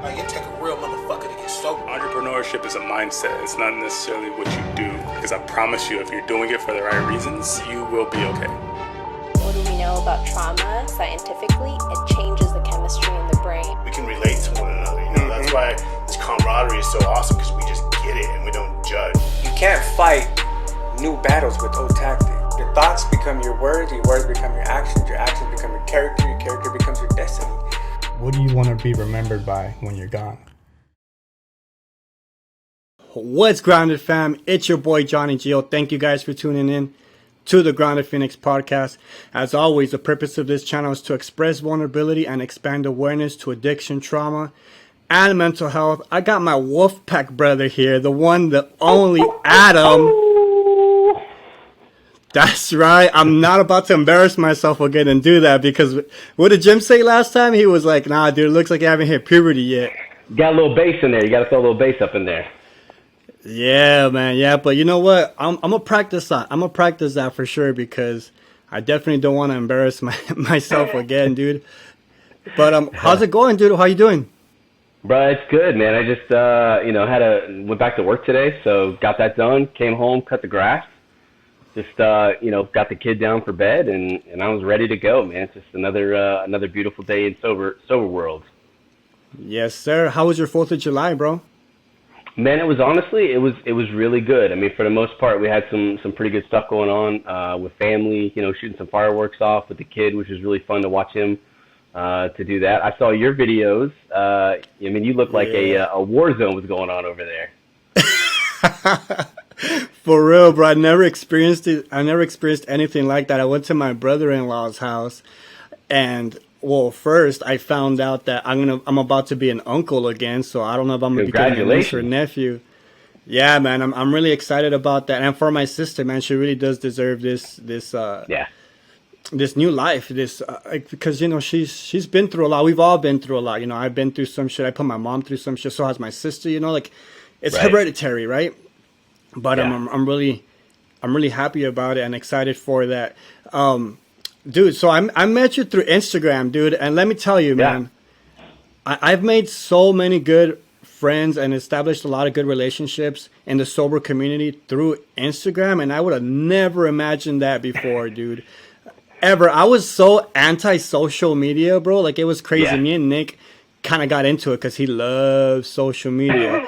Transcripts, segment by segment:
Like, it take a real motherfucker to get sober. Entrepreneurship is a mindset. It's not necessarily what you do. Because I promise you, if you're doing it for the right reasons, you will be okay. What do we know about trauma scientifically? It changes the chemistry in the brain. We can relate to one another, you know. That's why this camaraderie is so awesome, because we just get it and we don't judge. You can't fight new battles with old tactics. Your thoughts become your words become your actions become your character becomes your destiny. What do you want to be remembered by when you're gone? What's Grounded fam? It's your boy Johnny Gio. Thank you guys for tuning in to the Grounded Phoenix podcast. As always, the purpose of this channel is to express vulnerability and expand awareness to addiction, trauma, and mental health. I got my Wolfpack brother here, the one, the only Adam. That's right. I'm not about to embarrass myself again and do that, because what did Jim say last time? He was like, nah, dude, it looks like you haven't hit puberty yet. Got a little bass in there. You got to throw a little bass up in there. Yeah, man. Yeah, but you know what? I'm going to practice that. I'm going to practice that for sure, because I definitely don't want to embarrass myself again, dude. But how's it going, dude? How you doing? Bro, it's good, man. I just, went back to work today, so got that done. Came home, cut the grass. Just, got the kid down for bed, and I was ready to go, man. It's just another beautiful day in sober world. Yes, sir. How was your 4th of July, bro? Man, it was really good. I mean, for the most part, we had some pretty good stuff going on with family, shooting some fireworks off with the kid, which was really fun to watch him to do that. I saw your videos. You look like a war zone was going on over there. For real, bro. I never experienced it. I never experienced anything like that. I went to my brother-in-law's house, and first I found out that I'm about to be an uncle again. So I don't know if I'm gonna become a niece or a nephew. Yeah, man. I'm really excited about that. And for my sister, man, she really does deserve this new life. Because she's been through a lot. We've all been through a lot. I've been through some shit. I put my mom through some shit. So has my sister. It's hereditary, right? But I'm really happy about it and excited for that, dude. So I met you through Instagram, dude, and let me tell you, man, I've made so many good friends and established a lot of good relationships in the sober community through Instagram, and I would have never imagined that before, dude. Ever. I was so anti-social media, bro. Like, it was crazy. Me and Nick kind of got into it because he loves social media.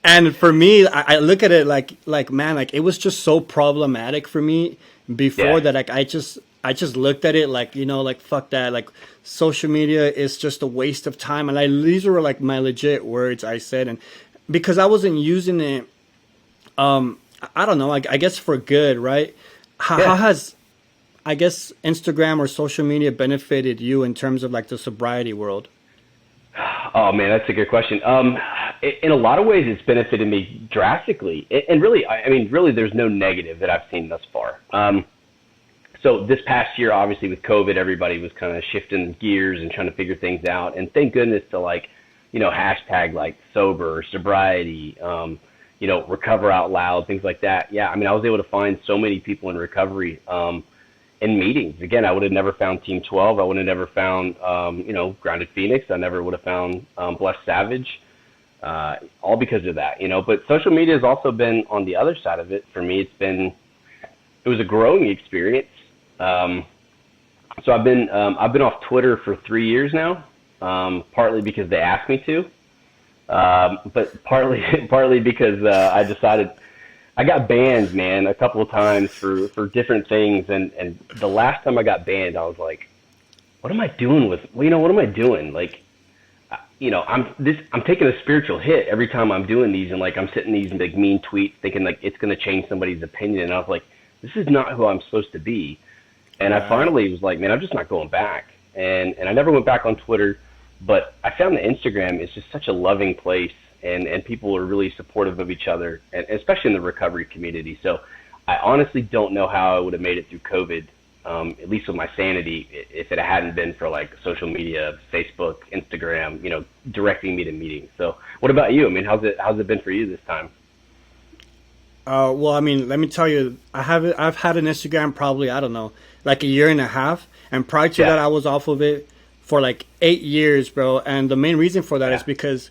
And for me, I look at it like man, like, it was just so problematic for me before that. Like, I just looked at it like fuck that. Like, social media is just a waste of time. And these were like my legit words I said. And because I wasn't using it, I don't know, I guess for good, right? How has, I guess, Instagram or social media benefited you in terms of like the sobriety world? Oh man, that's a good question. In a lot of ways, it's benefited me drastically, and really, there's no negative that I've seen thus far. So this past year, obviously with COVID, everybody was kind of shifting gears and trying to figure things out, and thank goodness to hashtag like sober, sobriety, recover out loud, things like that. Yeah, I mean, I was able to find so many people in recovery. In meetings. Again, I would have never found Team 12. I would have never found, Grounded Phoenix. I never would have found Blessed Savage, all because of that, But social media has also been on the other side of it. For me, it was a growing experience. So I've been off Twitter for 3 years now, partly because they asked me to, but partly because I decided. I got banned, man, a couple of times for different things, and the last time I got banned, I was like, what am I doing what am I doing? Like, I'm taking a spiritual hit every time I'm doing these, and like I'm sitting these like mean tweets thinking like it's gonna change somebody's opinion, and I was like, this is not who I'm supposed to be. And I finally was like, man, I'm just not going back. And I never went back on Twitter, but I found that Instagram is just such a loving place. And people are really supportive of each other, and especially in the recovery community. So I honestly don't know how I would have made it through COVID, at least with my sanity, if it hadn't been for like social media, Facebook, Instagram, directing me to meetings. So what about you? I mean, how's it been for you this time? Well, I mean, let me tell you, I've had an Instagram probably, I don't know, like a year and a half. And prior to that, I was off of it for like 8 years, bro. And the main reason for that is because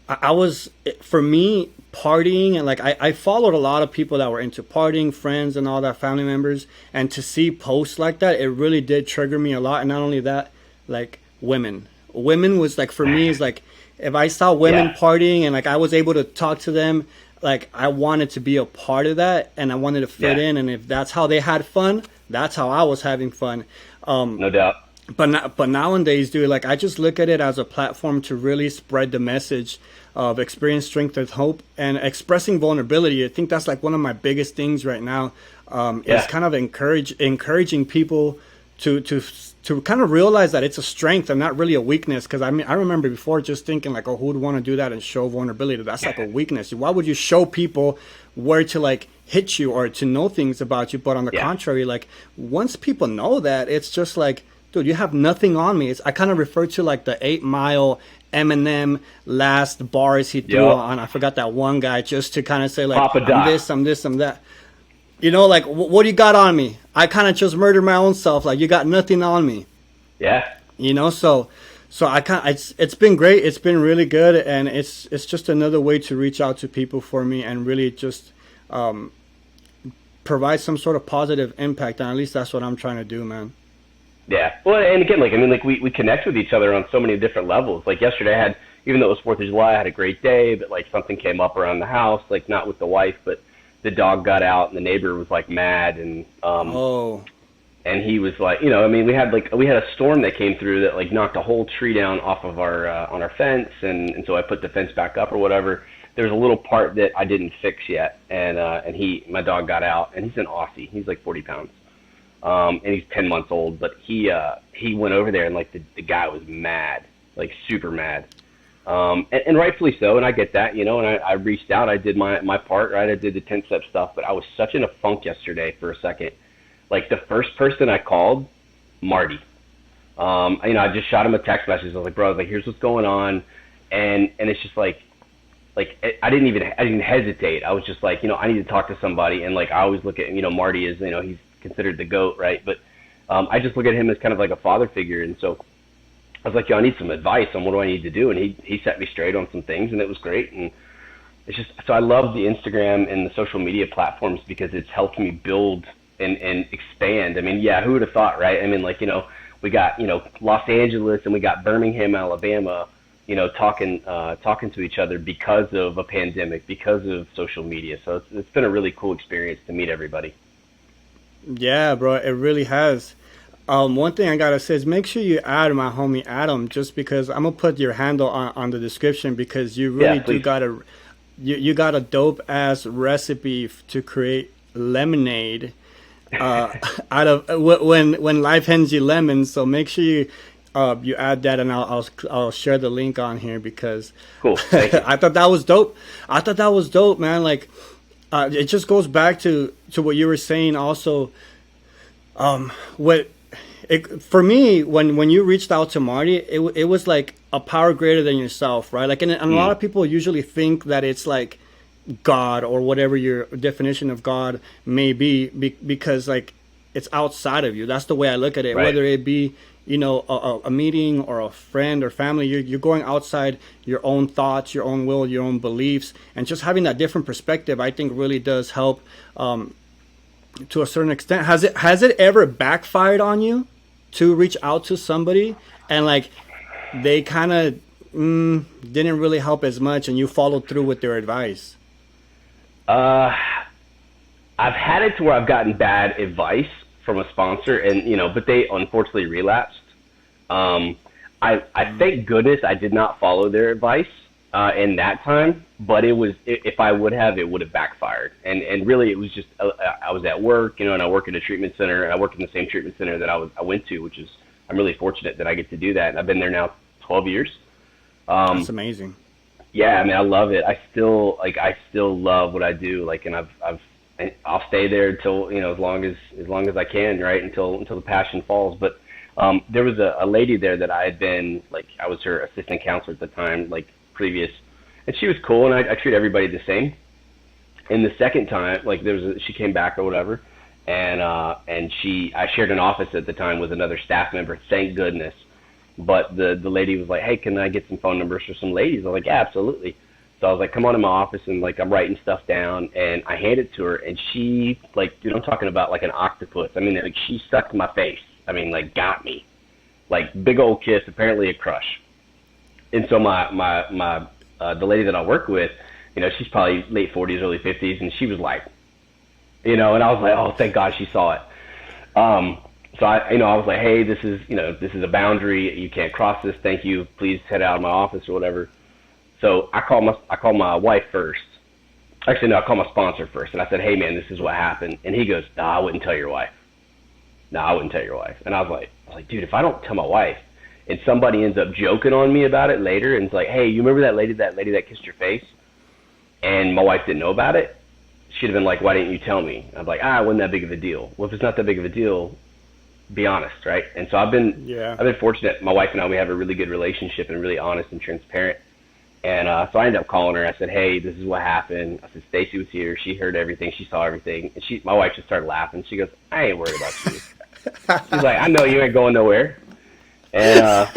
I was, for me, partying, and like I followed a lot of people that were into partying, friends and all that, family members, and to see posts like that, it really did trigger me a lot. And not only that, like women was like, for me, is like, if I saw women partying and like I was able to talk to them, like I wanted to be a part of that, and I wanted to fit in. And if that's how they had fun, that's how I was having fun. No doubt. But nowadays, dude, like I just look at it as a platform to really spread the message of experience, strength, and hope, and expressing vulnerability. I think that's like one of my biggest things right now. Is kind of encouraging people to kind of realize that it's a strength and not really a weakness. Because I mean, I remember before just thinking like, oh, who would want to do that and show vulnerability? That's like a weakness. Why would you show people where to like hit you or to know things about you? But on the contrary, like once people know that, it's just like, dude, you have nothing on me. I kind of refer to like the 8 Mile Eminem last bars he threw on, I forgot that one guy, just to kind of say like, I'm this, I'm this, I'm that. You know, like, what do you got on me? I kind of just murdered my own self. Like, you got nothing on me. Yeah. You know, so it's been great. It's been really good, and it's just another way to reach out to people for me and really just provide some sort of positive impact. And at least that's what I'm trying to do, man. Yeah. Well, and again, like, I mean, like we connect with each other on so many different levels. Like yesterday I had, even though it was 4th of July, I had a great day, but like something came up around the house, like not with the wife, but the dog got out and the neighbor was like mad, and and he was like, you know, I mean, we had a storm that came through that like knocked a whole tree down off of our on our fence, and so I put the fence back up or whatever. There was a little part that I didn't fix yet, and my dog got out, and he's an Aussie. He's like 40 pounds. And he's 10 months old, but he went over there, and like the guy was mad, like super mad. And rightfully so, and I get that, you know, and I reached out, I did my part, right? I did the 10-step stuff, but I was such in a funk yesterday for a second. Like the first person I called, Marty. You know, I just shot him a text message. I was like, bro, here's what's going on. And it's just like I didn't hesitate. I was just like, you know, I need to talk to somebody. And like, I always look at, you know, Marty is, you know, he's considered the GOAT, right? But I just look at him as kind of like a father figure. And so I was like, yo, I need some advice on what do I need to do. And he set me straight on some things, and it was great. And it's just, so I love the Instagram and the social media platforms because it's helped me build and expand. I mean, yeah, who would have thought, right? I mean, like, you know, we got, you know, Los Angeles and we got Birmingham, Alabama, you know, talking to each other because of a pandemic, because of social media. So it's been a really cool experience to meet everybody. Yeah, bro, it really has. One thing I gotta say is make sure you add my homie Adam, just because I'm gonna put your handle on the description, because you really do you got a dope ass recipe to create lemonade out of when life hands you lemons. So make sure you add that, and I'll share the link on here, because cool. Thank you. I thought that was dope, man. Like it just goes back to what you were saying also. For me, when you reached out to Marty, it was like a power greater than yourself, right? Like, and a lot of people usually think that it's like God or whatever your definition of God may be, because like it's outside of you. That's the way I look at it. Right. Whether it be, you know, a meeting or a friend or family, you're going outside your own thoughts, your own will, your own beliefs, and just having that different perspective, I think really does help to a certain extent. Has it ever backfired on you to reach out to somebody and like they kind of didn't really help as much, and you followed through with their advice? I've had it to where I've gotten bad advice from a sponsor, and you know, but they unfortunately relapsed. I thank goodness I did not follow their advice in that time, but if I would have, it would have backfired. And really, it was just I was at work, you know, and I work at a treatment center, and I work in the same treatment center that I went to, which is, I'm really fortunate that I get to do that, and I've been there now 12 years. That's amazing. Yeah, I mean, I love it. I still love what I do. Like, and I'll stay there until, you know, as long as I can, right? Until the passion falls. But there was a lady there that I had been, like, I was her assistant counselor at the time, like previous, and she was cool, and I treat everybody the same. And the second time, like, she came back or whatever, and I shared an office at the time with another staff member, thank goodness. But the lady was like, hey, can I get some phone numbers for some ladies? I was like, yeah, absolutely. So I was like, come on in my office, and like I'm writing stuff down, and I hand it to her, and she like, dude, I'm talking about like an octopus. I mean, like she sucked my face. I mean, like got me, like big old kiss, apparently a crush. And so the lady that I work with, you know, she's probably late 40s, early 50s, and she was like, you know, and I was like, oh, thank God she saw it. So I was like, hey, this is a boundary. You can't cross this. Thank you. Please head out of my office or whatever. So I call my wife first. Actually, no, I called my sponsor first, and I said, hey, man, this is what happened. And he goes, nah, I wouldn't tell your wife. Nah, I wouldn't tell your wife. And I was like, dude, if I don't tell my wife, and somebody ends up joking on me about it later, and it's like, hey, you remember that lady that kissed your face? And my wife didn't know about it. She'd have been like, why didn't you tell me? I'm like, it wasn't that big of a deal. Well, if it's not that big of a deal, be honest, right? And so I've been fortunate. My wife and I, we have a really good relationship and really honest and transparent. And so I ended up calling her. I said, hey, this is what happened. I said, Stacy was here. She heard everything. She saw everything. And my wife just started laughing. She goes, I ain't worried about you. She's like, I know you ain't going nowhere. And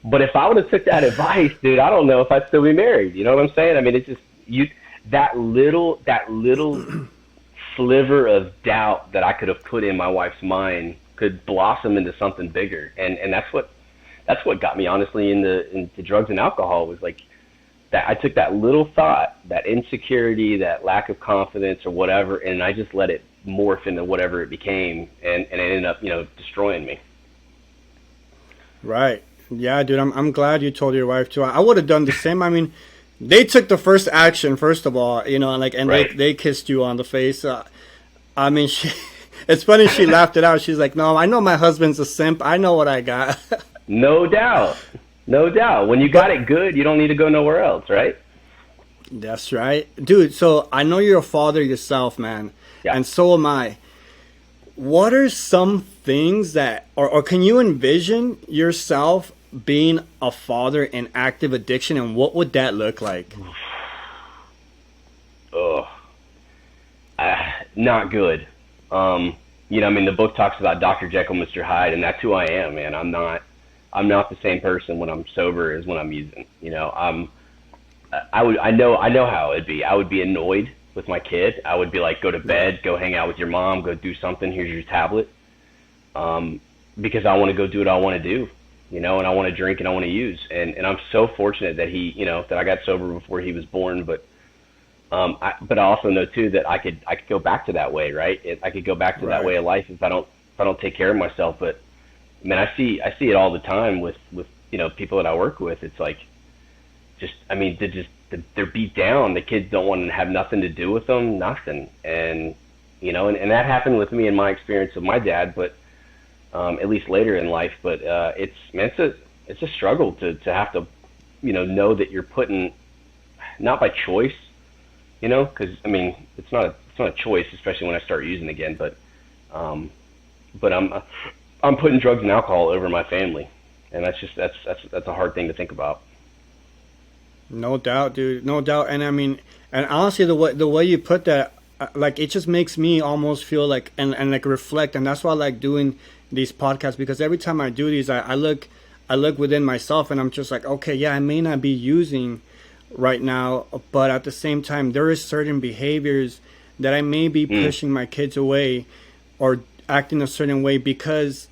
but if I would have took that advice, dude, I don't know if I'd still be married. You know what I'm saying? I mean, it's just that little sliver of doubt that I could have put in my wife's mind could blossom into something bigger. And that's what got me honestly into drugs and alcohol, was like that I took that little thought, that insecurity, that lack of confidence or whatever, and I just let it morph into whatever it became, and it ended up, destroying me. Right. Yeah, dude, I'm glad you told your wife too. I would have done the same. I mean, they took the first action, first of all, and right. they kissed you on the face. I mean, it's funny, she laughed it out. She's like, no, I know my husband's a simp. I know what I got. No doubt. No doubt. When you got it good, you don't need to go nowhere else, right? That's right. Dude, so I know you're a father yourself, man. Yeah. And so am I. What are some things that, or can you envision yourself being a father in active addiction, and what would that look like? Not good. The book talks about Dr. Jekyll, Mr. Hyde, and that's who I am, man. I'm not the same person when I'm sober as when I'm using. I know how it'd be. I would be annoyed with my kid. I would be like, go to bed, go hang out with your mom, go do something. Here's your tablet. Because I want to go do what I want to do, and I want to drink and I want to use. And I'm so fortunate that that I got sober before he was born. But I also know too that I could go back to that way, right? I could go back to that way of life if I don't take care of myself. But man, I see it all the time with people that I work with. It's like, they're beat down. The kids don't want to have nothing to do with them, nothing. And and that happened with me in my experience with my dad, but at least later in life. But it's a struggle to have to know that you're putting, not by choice, because it's not a choice, especially when I start using again. But I'm putting drugs and alcohol over my family, and that's a hard thing to think about. No doubt, dude. No doubt. And and honestly, the way you put that, like, it just makes me almost feel like and like reflect. And that's why I like doing these podcasts, because every time I do these, I look within myself, and I'm just like, okay, yeah, I may not be using right now, but at the same time, there is certain behaviors that I may be pushing my kids away or acting a certain way because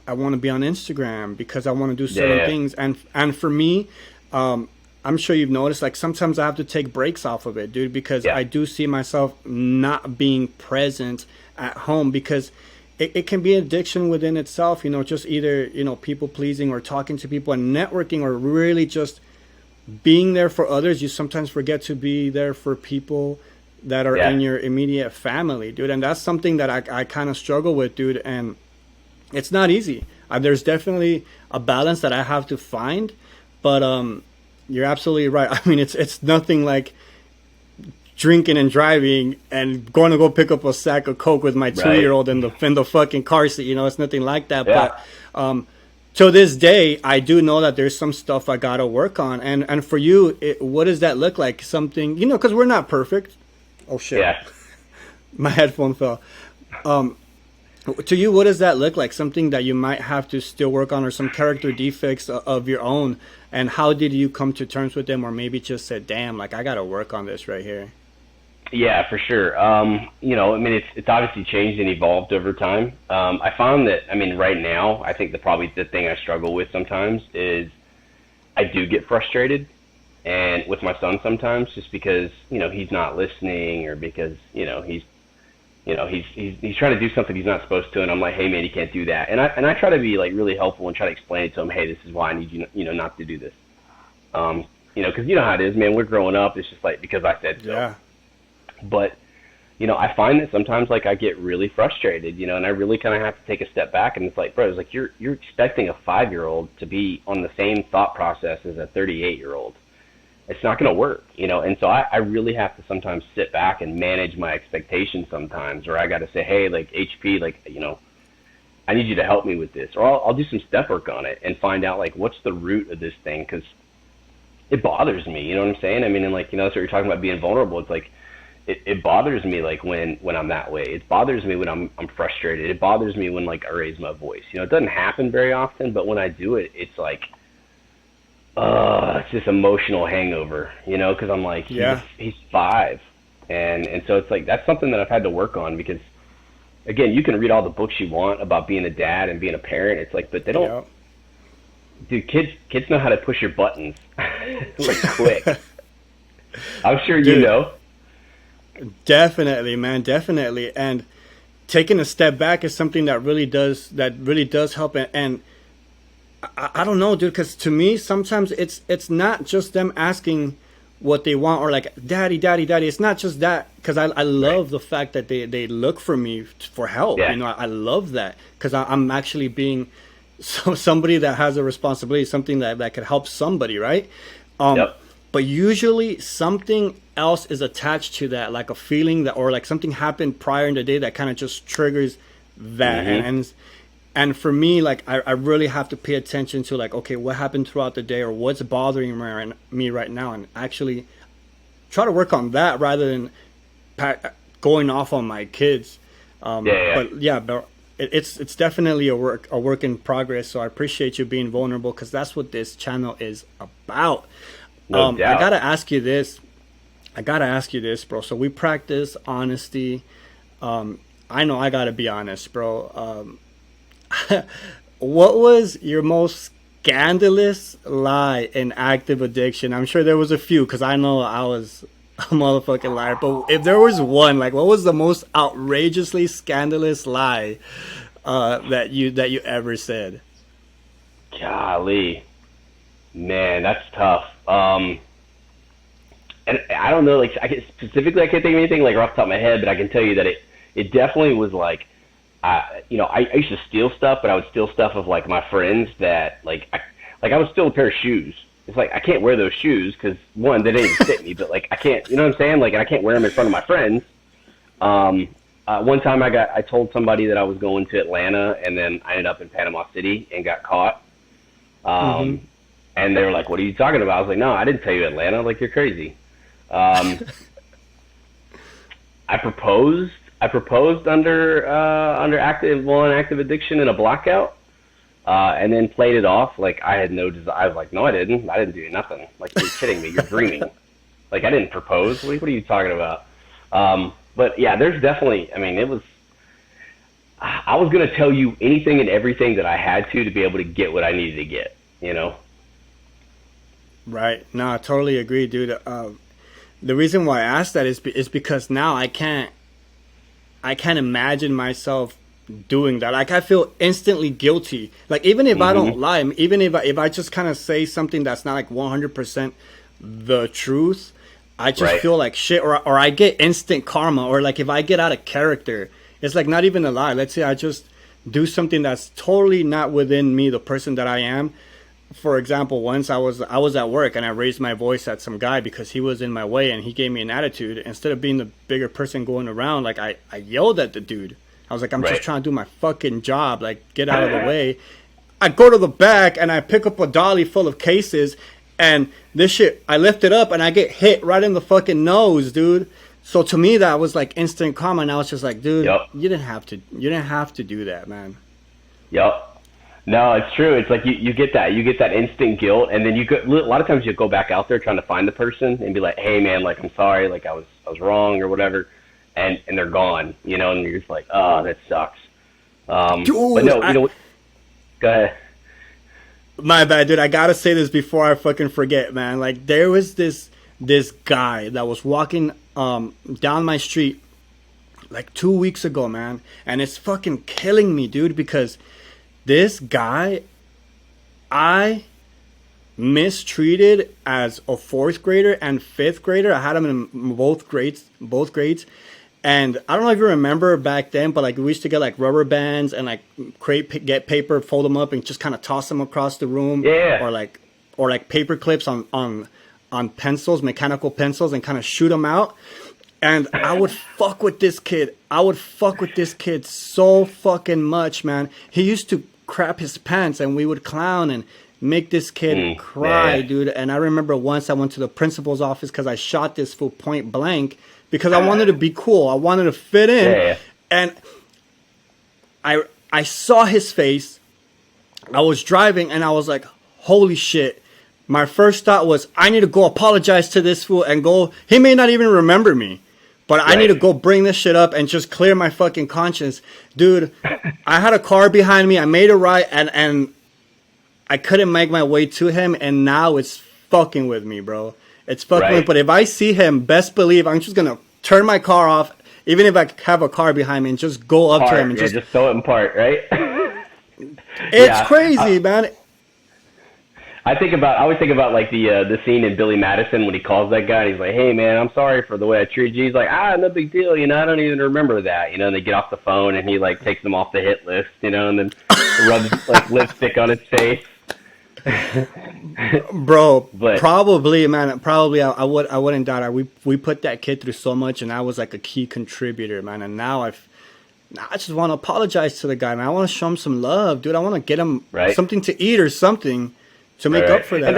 I want to be on Instagram, because I want to do certain things. And for me, I'm sure you've noticed, like, sometimes I have to take breaks off of it, dude, because I do see myself not being present at home, because it can be an addiction within itself, just either, people pleasing or talking to people and networking, or really just being there for others. You sometimes forget to be there for people that are in your immediate family, dude. And that's something that I kind of struggle with, dude. And it's not easy. There's definitely a balance that I have to find, but you're absolutely right. It's nothing like drinking and driving and going to go pick up a sack of Coke with my 2-year-old in the fucking car seat. It's nothing like that. Yeah. But to this day, I do know that there's some stuff I gotta work on. And for you, what does that look like? Something, because we're not perfect. Oh shit! Yeah. My headphone fell. To you, what does that look like? Something that you might have to still work on, or some character defects of your own? And how did you come to terms with them, or maybe just said, "Damn, like I got to work on this right here"? Yeah, for sure. I mean, it's obviously changed and evolved over time. I found that, I mean, right now, I think probably the thing I struggle with sometimes is I do get frustrated, and with my son sometimes, just because he's not listening, or because he's trying to do something he's not supposed to, and I'm like, hey man, you can't do that. And I try to be like really helpful and try to explain to him, hey, this is why I need you not to do this. Because you know how it is, man. We're growing up. It's just like because I said so. Yeah. But I find that sometimes like I get really frustrated, and I really kind of have to take a step back, and it's like, bro, it's like you're expecting a 5-year-old to be on the same thought process as a 38-year-old. It's not going to work, and so I really have to sometimes sit back and manage my expectations sometimes, or I got to say, hey, like HP, like, I need you to help me with this, or I'll do some step work on it and find out like what's the root of this thing, because it bothers me, you know what I'm saying? I mean, and like, that's what you're talking about, being vulnerable. It's like, it bothers me like when I'm that way. It bothers me when I'm frustrated. It bothers me when like I raise my voice. It doesn't happen very often, but when I do it, it's like, it's this emotional hangover, because I'm like, he's 5. And so it's like, that's something that I've had to work on, because again, you can read all the books you want about being a dad and being a parent. It's like, but they don't, dude, kids know how to push your buttons like quick. I'm sure Dude, you know. Definitely, man, definitely. And taking a step back is something that really does help. And I don't know, dude, because to me sometimes it's not just them asking what they want, or like daddy. It's not just that, because I love the fact that they look for me for help. Yeah. I love that, because I'm actually being somebody that has a responsibility, something that could help somebody, right? Yep. But usually something else is attached to that, like a feeling that, or like something happened prior in the day that kind of just triggers that. And for me, like I really have to pay attention to like, okay, what happened throughout the day, or what's bothering me right now, and actually try to work on that rather than going off on my kids. But yeah, but it's definitely a work in progress. So I appreciate you being vulnerable, because that's what this channel is about. No doubt. I gotta ask you this, bro. So we practice honesty. I know I gotta be honest, bro. What was your most scandalous lie in active addiction? I'm sure there was a few, because I know I was a motherfucking liar. But if there was one, like, what was the most outrageously scandalous lie that you ever said? Golly, man, that's tough. And I don't know, like I can't think of anything like off the top of my head, but I can tell you that it definitely was like, I used to steal stuff, but I would steal stuff of like my friends that I would steal a pair of shoes. It's like, I can't wear those shoes because, one, they didn't even fit me, but like I can't, you know what I'm saying? Like, and I can't wear them in front of my friends. One time I told somebody that I was going to Atlanta, and then I ended up in Panama City and got caught. And they were like, what are you talking about? I was like, no, I didn't tell you Atlanta. Like, you're crazy. I proposed under active addiction in a blackout, and then played it off like I had no desire. I was like, no, I didn't do nothing. Like, you're kidding me. You're dreaming. Like, I didn't propose. What are you talking about? But yeah, there's definitely, I mean, I was going to tell you anything and everything that I had to be able to get what I needed to get, you know? Right. No, I totally agree, dude. The reason why I asked that is because now I can't imagine myself doing that. Like, I feel instantly guilty. Like, even if I don't lie, even if I just kind of say something that's not like 100% the truth, I just feel like shit, or I get instant karma, or like if I get out of character, it's like not even a lie. Let's say I just do something that's totally not within me, the person that I am. For example, once I was at work and I raised my voice at some guy because he was in my way and he gave me an attitude. Instead of being the bigger person going around, like I yelled at the dude. I was like, I'm just trying to do my fucking job. Like, get out of the way. I go to the back and I pick up a dolly full of cases, and this shit, I lift it up and I get hit right in the fucking nose, dude. So to me, that was like instant karma, and I was just like, dude, Yep. you didn't have to do that, man. Yep. No, it's true. It's like you get that instant guilt, and then a lot of times you go back out there trying to find the person and be like, hey man, like I'm sorry, like I was wrong or whatever, and they're gone, you know, and you're just like, oh, that sucks. Dude, but no, you know, go ahead. My bad, dude. I gotta say this before I fucking forget, man. Like there was this guy that was walking down my street like 2 weeks ago, man, and it's fucking killing me, dude, because this guy I mistreated as a 4th grader and 5th grader. I had him in both grades. And I don't know if you remember back then, but like we used to get like rubber bands and like get paper, fold them up, and just kind of toss them across the room. Yeah. Or like paper clips on pencils, mechanical pencils, and kind of shoot them out. And I would fuck with this kid. So fucking much, man. He used to crap his pants, and we would clown and make this kid cry, dude. And I remember once I went to the principal's office because I shot this fool point blank because I wanted to be cool. I wanted to fit in. Yeah. And I saw his face. I was driving, and I was like, holy shit. My first thought was, I need to go apologize to this fool and go. He may not even remember me, but I need to go bring this shit up and just clear my fucking conscience. Dude, I had a car behind me. I made a right, and I couldn't make my way to him, and now it's fucking with me, bro. It's fucking with me. But if I see him, best believe I'm just going to turn my car off, even if I have a car behind me, and just go up to him and just throw it in park, right? It's crazy, man. I always think about like the scene in Billy Madison when he calls that guy and he's like, hey man, I'm sorry for the way I treated you. He's like, no big deal, you know, I don't even remember that, you know, and they get off the phone and he like takes them off the hit list, you know, and then rubs like lipstick on his face. Bro, But probably I wouldn't doubt it. We put that kid through so much, and I was like a key contributor, man, and now I just want to apologize to the guy, man. I want to show him some love, dude. I want to get him something to eat or something to make up for that. And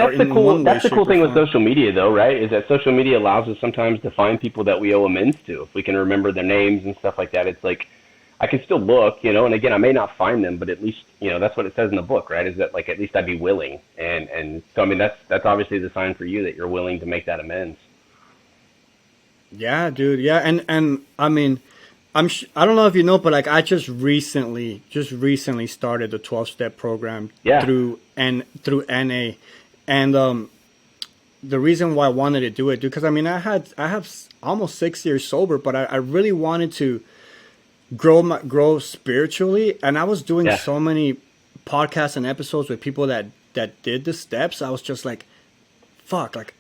that's the cool thing with social media, though, right? Is that social media allows us sometimes to find people that we owe amends to. If we can remember their names and stuff like that, it's like I can still look, you know. And again, I may not find them, but at least, you know, that's what it says in the book, right? Is that like at least I'd be willing, and so I mean that's obviously the sign for you that you're willing to make that amends. Yeah, dude. Yeah, and I mean, I don't know if you know, but like I just recently started the 12-step program through NA, and the reason why I wanted to do it, dude, because I mean I have almost 6 years sober, but I really wanted to grow spiritually, and I was doing so many podcasts and episodes with people that did the steps. I was just like, fuck, like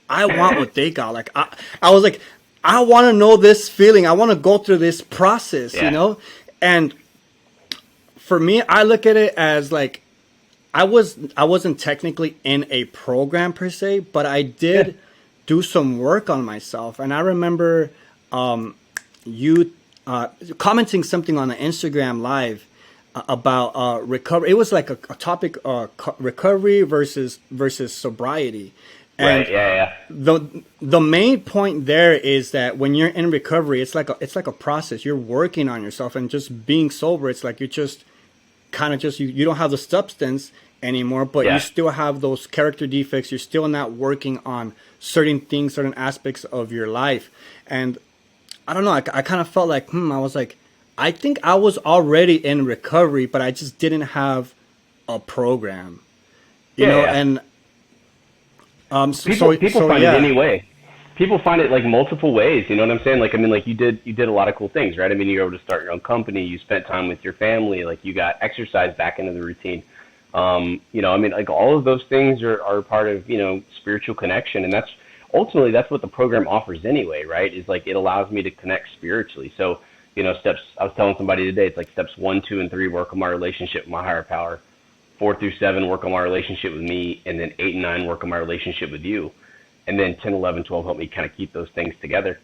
I want what they got. Like I was like, I want to know this feeling. I want to go through this process, you know? And for me, I look at it as like, I wasn't technically in a program per se, but I did do some work on myself. And I remember you commenting something on an Instagram live about recovery. It was like a topic, recovery versus sobriety. And the main point there is that when you're in recovery, it's like a process. You're working on yourself, and just being sober, it's like you're just kind of you don't have the substance anymore, but you still have those character defects. You're still not working on certain things, certain aspects of your life. And I don't know, I kind of felt like, I was like, I think I was already in recovery, but I just didn't have a program, you know, and people find it anyway. People find it like multiple ways. You know what I'm saying? Like, I mean, like you did a lot of cool things, right? I mean, you were able to start your own company. You spent time with your family. Like, you got exercise back into the routine. You know, I mean, like all of those things are part of, you know, spiritual connection. And that's ultimately, that's what the program offers anyway, right? Is like, it allows me to connect spiritually. So, you know, I was telling somebody today, it's like steps 1, 2, and 3, work on my relationship with my higher power. 4 through 7, work on my relationship with me, and then 8 and 9, work on my relationship with you. And then 10, 11, 12 help me kind of keep those things together.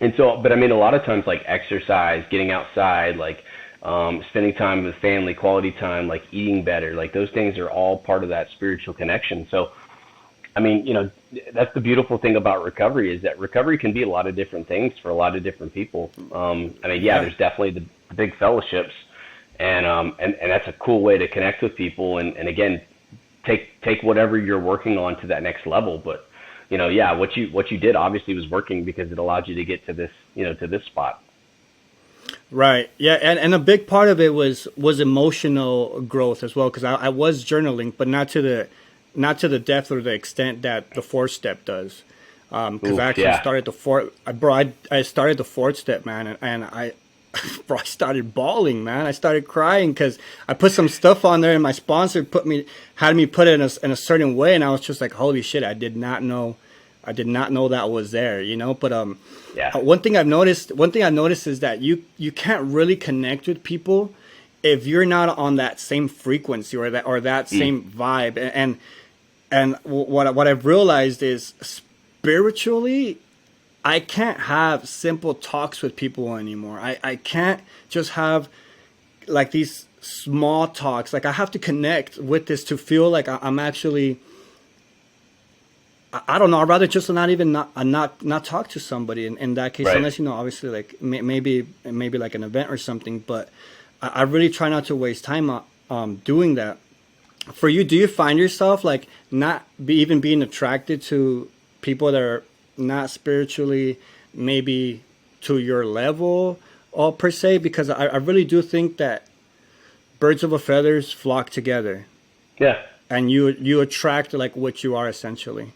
And so, but I mean, a lot of times, like exercise, getting outside, like spending time with family, quality time, like eating better, like those things are all part of that spiritual connection. So I mean, that's the beautiful thing about recovery, is that recovery can be a lot of different things for a lot of different people. I mean, yeah, there's definitely the big fellowships, and that's a cool way to connect with people. And again, take whatever you're working on to that next level. But, yeah, what you did obviously was working, because it allowed you to get to this, to this spot. Right. Yeah. And a big part of it was emotional growth as well. Cause I was journaling, but not to the depth or the extent that the fourth step does. Cause I actually started I started the fourth step, man. And I started bawling, man. I started crying cause I put some stuff on there, and my sponsor had me put it in a certain way. And I was just like, holy shit, I did not know that was there, but one thing I've noticed is that you can't really connect with people if you're not on that same frequency or that same vibe. And what I've realized is, spiritually, I can't have simple talks with people anymore. I can't just have like these small talks. Like, I have to connect with this to feel like I'm actually, I don't know. I'd rather just not talk to somebody in that case, unless, obviously, like maybe like an event or something. But I really try not to waste time doing that. For you, do you find yourself like even being attracted to people that are not spiritually maybe to your level per se? Because I really do think that birds of a feathers flock together. Yeah. And you attract like what you are, essentially.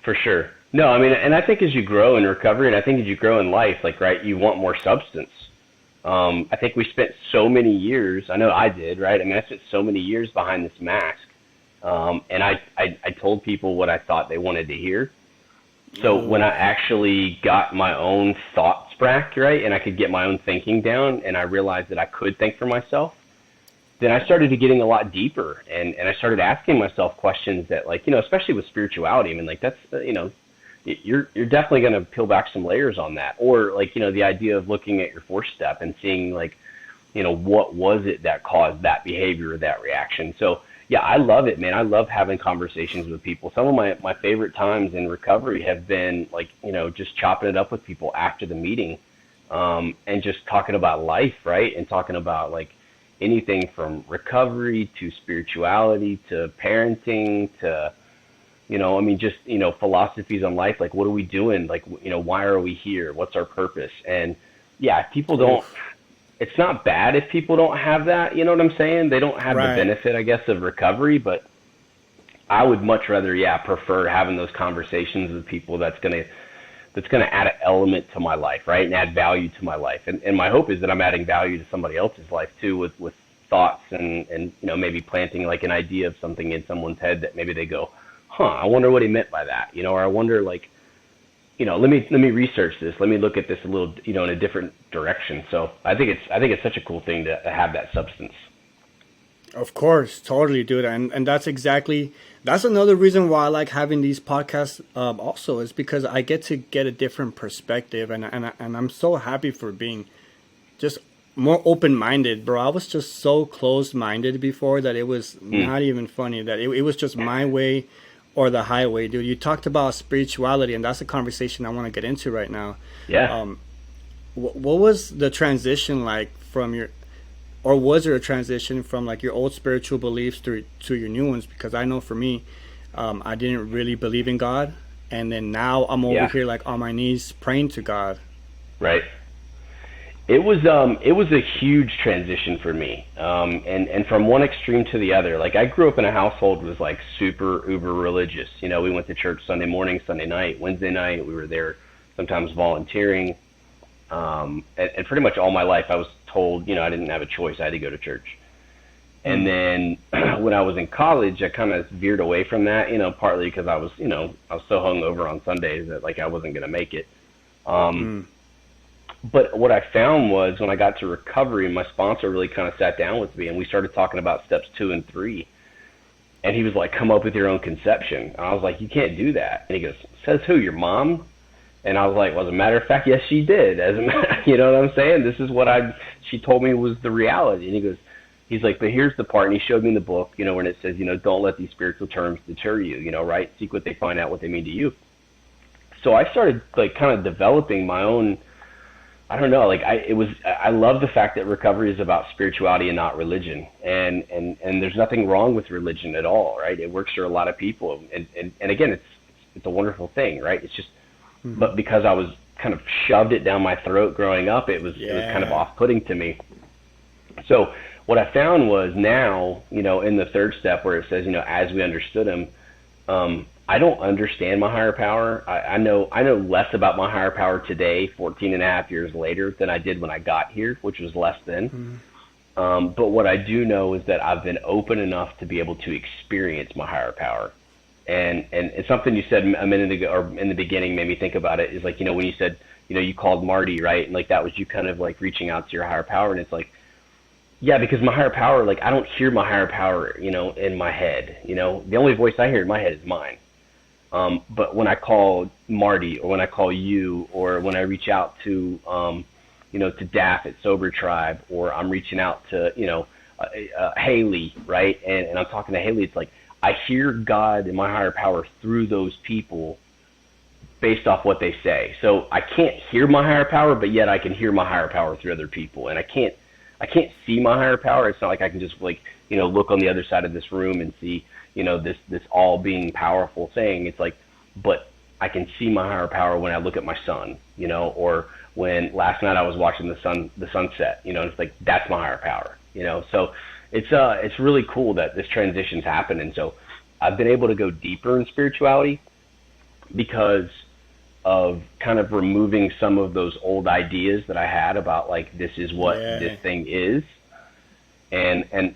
For sure. No, I mean, and I think as you grow in recovery, and I think as you grow in life, like, right, you want more substance. I think we spent so many years, I know I did, right? I mean, I spent so many years behind this mask. And I told people what I thought they wanted to hear. So when I actually got my own thoughts back, right, and I could get my own thinking down, and I realized that I could think for myself, then I started getting a lot deeper, and I started asking myself questions that, like, especially with spirituality, I mean, like, that's, you're definitely going to peel back some layers on that. Or, like, the idea of looking at your fourth step and seeing, like, what was it that caused that behavior or that reaction. So, yeah, I love it, man. I love having conversations with people. Some of my favorite times in recovery have been, like, just chopping it up with people after the meeting, and just talking about life, right, and talking about, like, anything from recovery to spirituality to parenting to, I mean, just, philosophies on life. Like, what are we doing? Like, why are we here? What's our purpose? And yeah, if people don't, it's not bad if people don't have that, you know what I'm saying? They don't have the benefit, I guess, of recovery, but I would much rather, prefer having those conversations with people that's going to add an element to my life, right, and add value to my life. And my hope is that I'm adding value to somebody else's life too, with thoughts and maybe planting like an idea of something in someone's head that maybe they go, I wonder what he meant by that, or I wonder, like, let me research this, let me look at this a little, in a different direction. So I think it's such a cool thing to have that substance. Of course, totally, dude, and that's another reason why I like having these podcasts. Also, is because I get to get a different perspective, and I'm so happy for being just more open-minded, bro. I was just so closed-minded before that it was not even funny. That it was just my way or the highway, dude. You talked about spirituality, and that's a conversation I want to get into right now. Yeah. What was the transition like from your? Or was there a transition from like your old spiritual beliefs to your new ones? Because I know for me, I didn't really believe in God, and then now I'm over here like on my knees praying to God. Right. It was a huge transition for me, and from one extreme to the other. Like, I grew up in a household that was like super uber religious. We went to church Sunday morning, Sunday night, Wednesday night. We were there sometimes volunteering, and pretty much all my life I was told, I didn't have a choice. I had to go to church. And then when I was in college, I kind of veered away from that, partly because I was so hungover on Sundays that, like, I wasn't going to make it. But what I found was when I got to recovery, my sponsor really kind of sat down with me, and we started talking about steps 2 and 3. And he was like, come up with your own conception. And I was like, you can't do that. And he goes, says who, your mom? And I was like, well, as a matter of fact, yes, she did. You know what I'm saying? This is what she told me was the reality. And he goes, he's like, but here's the part, and he showed me in the book, you know, when it says, you know, don't let these spiritual terms deter you, you know, right? Seek what they find out what they mean to you. So I started like kind of developing my own, I don't know, like I love the fact that recovery is about spirituality and not religion. And there's nothing wrong with religion at all, right? It works for a lot of people. And again, it's a wonderful thing, right? It's just, but because I was kind of shoved it down my throat growing up, it was kind of off-putting to me. So what I found was now, you know, in the third step where it says, you know, as we understood him, I don't understand my higher power. I know less about my higher power today, 14 and a half years later, than I did when I got here, which was less than. But what I do know is that I've been open enough to be able to experience my higher power. And it's something you said a minute ago, or in the beginning, made me think about it, is like, you know, when you said, you know, you called Marty, right? And like that was you kind of like reaching out to your higher power. And it's like, yeah, because my higher power, like I don't hear my higher power, you know, in my head. You know, the only voice I hear in my head is mine. But when I call Marty, or when I call you, or when I reach out to, you know, to Daff at Sober Tribe, or I'm reaching out to, you know, Haley, right? And I'm talking to Haley, it's like I hear God and my higher power through those people based off what they say. So I can't hear my higher power, but yet I can hear my higher power through other people. And I can't see my higher power. It's not like I can just like, you know, look on the other side of this room and see, you know, this all being powerful thing. It's like, but I can see my higher power when I look at my son, you know, or when last night I was watching the sunset, you know, it's like, that's my higher power, you know? So it's really cool that this transition's happened. And so I've been able to go deeper in spirituality because of kind of removing some of those old ideas that I had about like, this is what this thing is.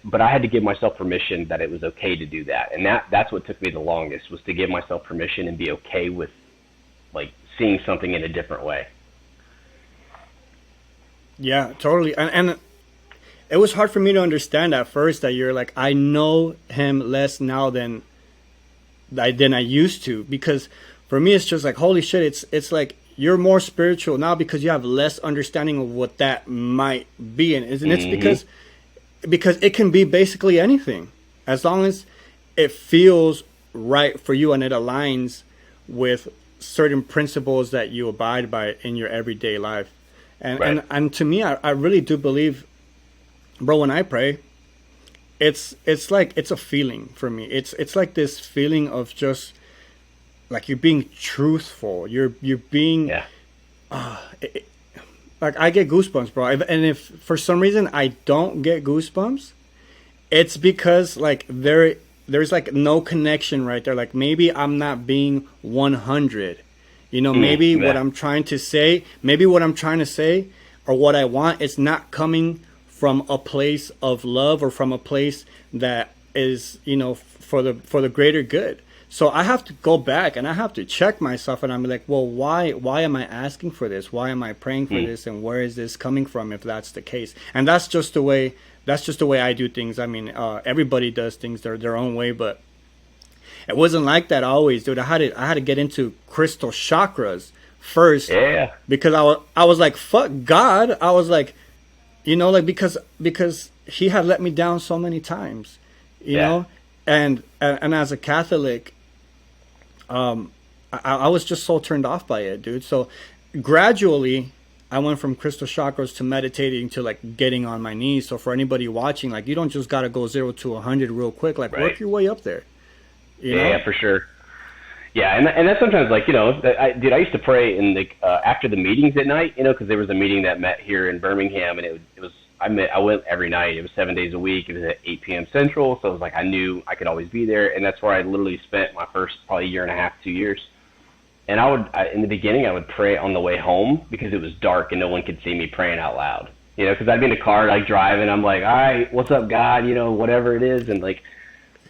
But I had to give myself permission that it was okay to do that. And that's what took me the longest, was to give myself permission and be okay with like seeing something in a different way. Yeah, totally. And it was hard for me to understand at first that you're like, I know him less now than I used to, because for me, it's just like, holy shit, it's like you're more spiritual now because you have less understanding of what that might be. And it's because it can be basically anything, as long as it feels right for you and it aligns with certain principles that you abide by in your everyday life. And to me, I really do believe, bro, when I pray, it's like, it's a feeling for me. It's like this feeling of just like you're being truthful. You're being, like I get goosebumps, bro. And if for some reason I don't get goosebumps, it's because like there's like no connection right there. Like maybe I'm not being 100. You know, maybe what I'm trying to say, or what I want, it's not coming from a place of love or from a place that is, you know, for the greater good. So I have to go back and I have to check myself, and I'm like, well, why am I asking for this? Why am I praying for this? And where is this coming from if that's the case? And that's just the way I do things. I mean, everybody does things their own way, but it wasn't like that always, dude. I had to get into crystal chakras first. Yeah. Because I was like, fuck God. I was like, you know, like because he had let me down so many times, you know? And as a Catholic, I was just so turned off by it, dude. So gradually I went from crystal chakras to meditating to like getting on my knees. So for anybody watching, like, you don't just got to go 0 to 100 real quick. Like work your way up there. You know? Yeah, for sure. Yeah. And that's sometimes like, you know, I used to pray in the, after the meetings at night, you know, cause there was a meeting that met here in Birmingham, and I went every night. It was 7 days a week. It was at 8 p.m. Central. So it was like, I knew I could always be there. And that's where I literally spent my first probably year and a half, 2 years. And in the beginning, I would pray on the way home because it was dark and no one could see me praying out loud, you know, cause I'd be in the car, like driving. I'm like, all right, what's up, God? You know, whatever it is. And like,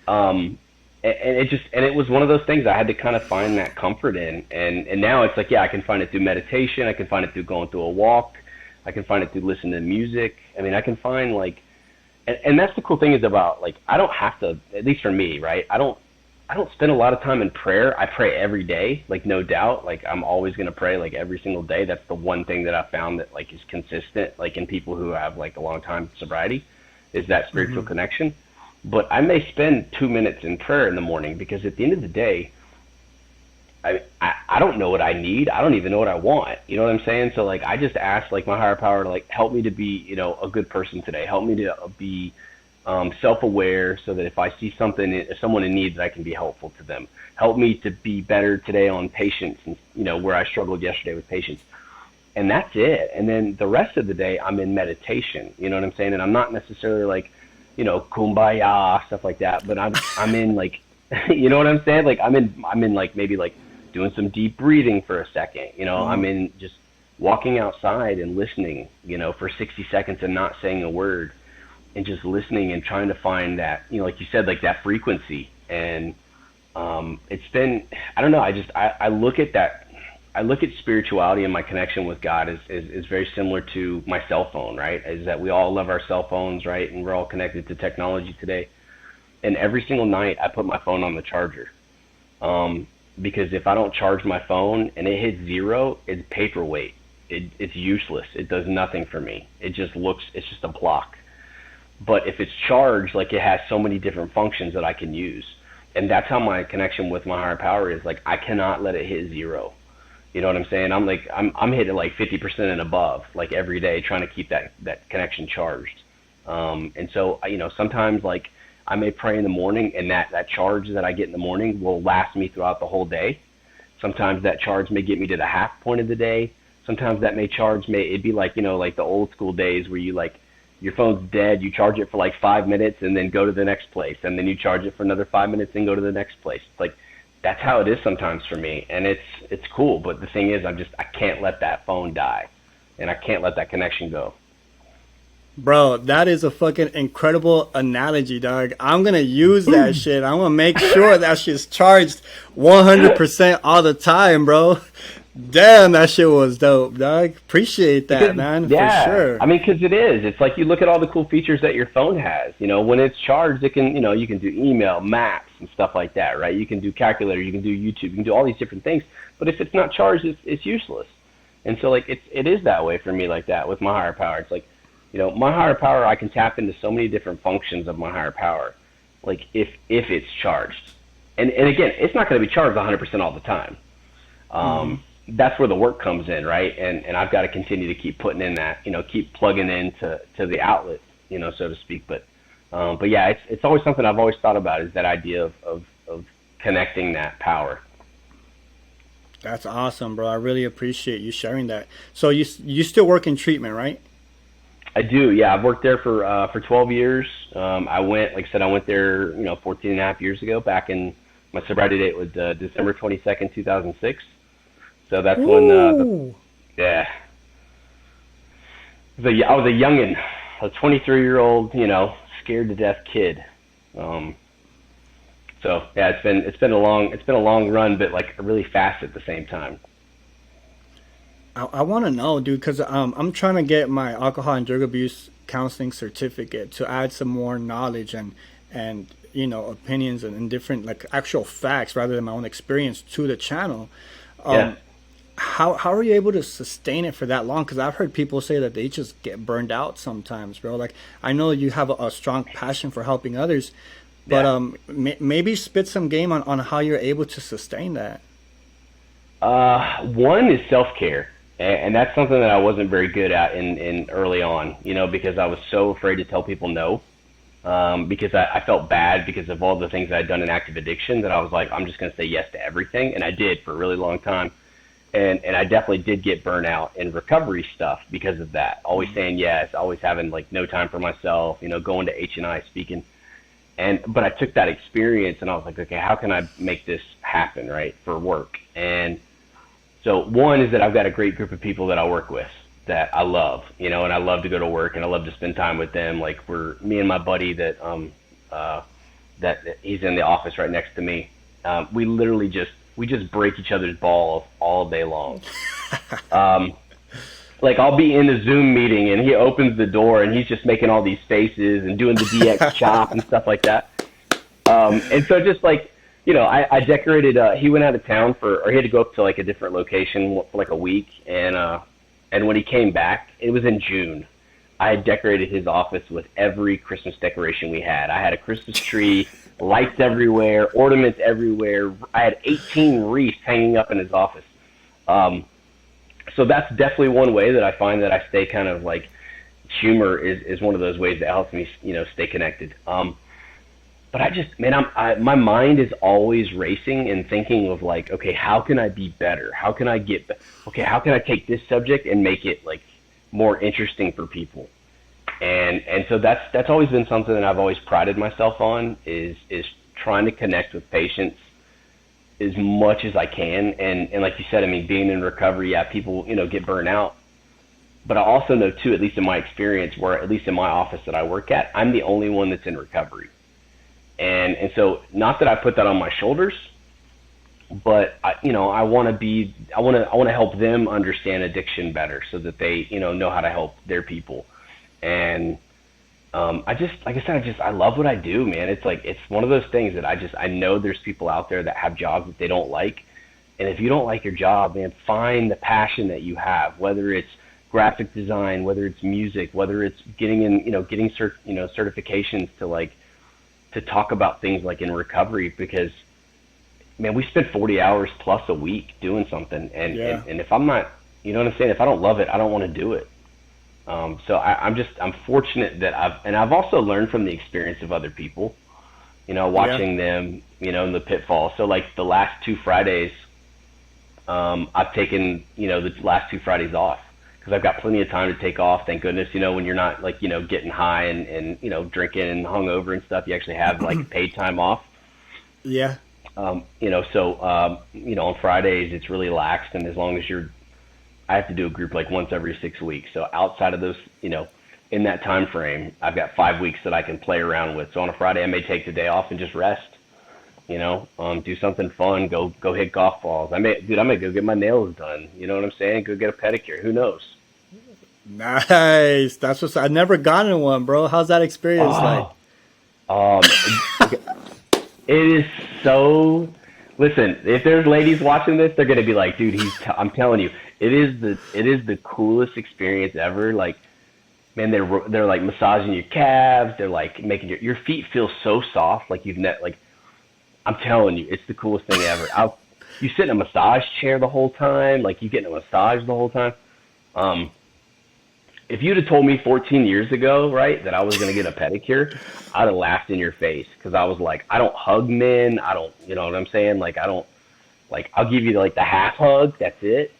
and it was one of those things I had to kind of find that comfort in. And now it's like, yeah, I can find it through meditation. I can find it through going through a walk. I can find it through listening to music. I mean, I can find like, and that's the cool thing is about like, I don't have to, at least for me, right? I don't spend a lot of time in prayer. I pray every day, like no doubt. Like I'm always going to pray like every single day. That's the one thing that I found that like is consistent, like in people who have like a long time sobriety. is that spiritual connection. But I may spend 2 minutes in prayer in the morning, because at the end of the day, I don't know what I need. I don't even know what I want. You know what I'm saying? So like, I just ask like my higher power to like help me to be, you know, a good person today. Help me to be self-aware, so that if I see someone in need, that I can be helpful to them. Help me to be better today on patience, and you know, where I struggled yesterday with patience. And that's it. And then the rest of the day, I'm in meditation. You know what I'm saying? And I'm not necessarily like, you know, kumbaya, stuff like that. But I'm in like, you know what I'm saying? Like I'm in like maybe like doing some deep breathing for a second. You know, I'm in just walking outside and listening, you know, for 60 seconds and not saying a word, and just listening and trying to find that, you know, like you said, like that frequency. And it's been, I don't know, I look at that. I look at spirituality and my connection with God is very similar to my cell phone, right? Is that we all love our cell phones, right? And we're all connected to technology today. And every single night I put my phone on the charger. Because if I don't charge my phone and it hits zero, it's paperweight. It's useless. It does nothing for me. It's just a block. But if it's charged, like it has so many different functions that I can use. And that's how my connection with my higher power is. Like, I cannot let it hit zero. You know what I'm saying? I'm hitting like 50% and above, like every day, trying to keep that connection charged. And so, you know, sometimes like I may pray in the morning, and that charge that I get in the morning will last me throughout the whole day. Sometimes that charge may get me to the half point of the day. Sometimes that it'd be like, you know, like the old school days where you like, your phone's dead, you charge it for like 5 minutes and then go to the next place, and then you charge it for another 5 minutes and go to the next place. It's like, that's how it is sometimes for me, and it's cool. But the thing is, I can't let that phone die, and I can't let that connection go. Bro, that is a fucking incredible analogy, dog. I'm gonna use that shit. I'm gonna make sure that shit's charged 100% all the time, bro. Damn, that shit was dope, dog. Appreciate that, man, yeah, for sure. I mean, because it is. It's like you look at all the cool features that your phone has. You know, when it's charged, it can, you know, you can do email, maps, and stuff like that, right? You can do calculator, you can do YouTube, you can do all these different things. But if it's not charged, it's useless. And so, like, it is that way for me, like that with my higher power. It's like, you know, my higher power, I can tap into so many different functions of my higher power, like if it's charged. And again, it's not going to be charged 100% all the time. That's where the work comes in, right? And I've got to continue to keep putting in that, you know, keep plugging into the outlet, you know, so to speak. But yeah, it's always something I've always thought about, is that idea of connecting that power. That's awesome, bro. I really appreciate you sharing that. So you still work in treatment, right? I do, yeah. I've worked there for 12 years. I went there, you know, 14 and a half years ago. Back in, my sobriety date was December 22nd, 2006. So that's when, yeah. I was a youngin', a 23-year-old, you know, scared to death kid. So yeah, it's been a long run, but like really fast at the same time. I want to know, dude, because I'm trying to get my alcohol and drug abuse counseling certificate to add some more knowledge and you know, opinions and different like actual facts rather than my own experience to the channel. Yeah. How are you able to sustain it for that long? Because I've heard people say that they just get burned out sometimes, bro. Like, I know you have a strong passion for helping others, but maybe spit some game on how you're able to sustain that. One is self-care, and that's something that I wasn't very good at in early on, you know, because I was so afraid to tell people no, because I felt bad because of all the things I'd done in active addiction, that I was like, I'm just going to say yes to everything, and I did for a really long time. And I definitely did get burnt out in recovery stuff because of that. Always saying yes, always having like no time for myself, you know, going to H&I speaking. But I took that experience and I was like, okay, how can I make this happen, right, for work? And so one is that I've got a great group of people that I work with that I love, you know, and I love to go to work and I love to spend time with them. Like me and my buddy that he's in the office right next to me. We literally just break each other's balls all day long. Like I'll be in a Zoom meeting and he opens the door and he's just making all these faces and doing the DX chop and stuff like that. And so just like, you know, I decorated, he went out of town or he had to go up to like a different location for like a week. And when he came back, it was in June. I had decorated his office with every Christmas decoration we had. I had a Christmas tree, lights everywhere, ornaments everywhere. I had 18 wreaths hanging up in his office. So that's definitely one way that I find that I stay kind of like, humor is one of those ways that helps me, stay connected. But I just, man, my mind is always racing and thinking of like, okay, how can I be better? How can I how can I take this subject and make it like more interesting for people? And so that's always been something that I've always prided myself on is trying to connect with patients as much as I can. And like you said, I mean, being in recovery, yeah, people, get burnt out. But I also know too, at least in my experience, where at least in my office that I work at, I'm the only one that's in recovery. And so not that I put that on my shoulders, but I want to help them understand addiction better so that they, know how to help their people. And I love what I do, man. It's like, it's one of those things that I know there's people out there that have jobs that they don't like. And if you don't like your job, man, find the passion that you have, whether it's graphic design, whether it's music, whether it's getting certifications to talk about things like in recovery, because man, we spend 40 hours plus a week doing something. And if I'm not, what I'm saying? If I don't love it, I don't want to do it. So I'm fortunate that I've also learned from the experience of other people, watching them, in the pitfall. So like the last 2 Fridays, I've taken, the last 2 Fridays off because I've got plenty of time to take off. Thank goodness, when you're not like, getting high and drinking and hungover and stuff, you actually have like paid time off. Yeah. On Fridays it's really laxed, and as long as I have to do a group like once every 6 weeks. So outside of those, in that time frame, I've got 5 weeks that I can play around with. So on a Friday, I may take the day off and just rest, do something fun, go hit golf balls. I may go get my nails done. You know what I'm saying? Go get a pedicure. Who knows? Nice. That's what's, I've never gotten one, bro. How's that experience like? It is so, listen, if there's ladies watching this, they're going to be like, dude, I'm telling you, it is the coolest experience ever. Like, man, they're like massaging your calves. They're like making your feet feel so soft. Like I'm telling you, it's the coolest thing ever. You sit in a massage chair the whole time. Like you get in a massage the whole time. If you'd have told me 14 years ago, right, that I was going to get a pedicure, I'd have laughed in your face because I was like, I don't hug men. I don't, you know what I'm saying? Like, I'll give you like the half hug. That's it.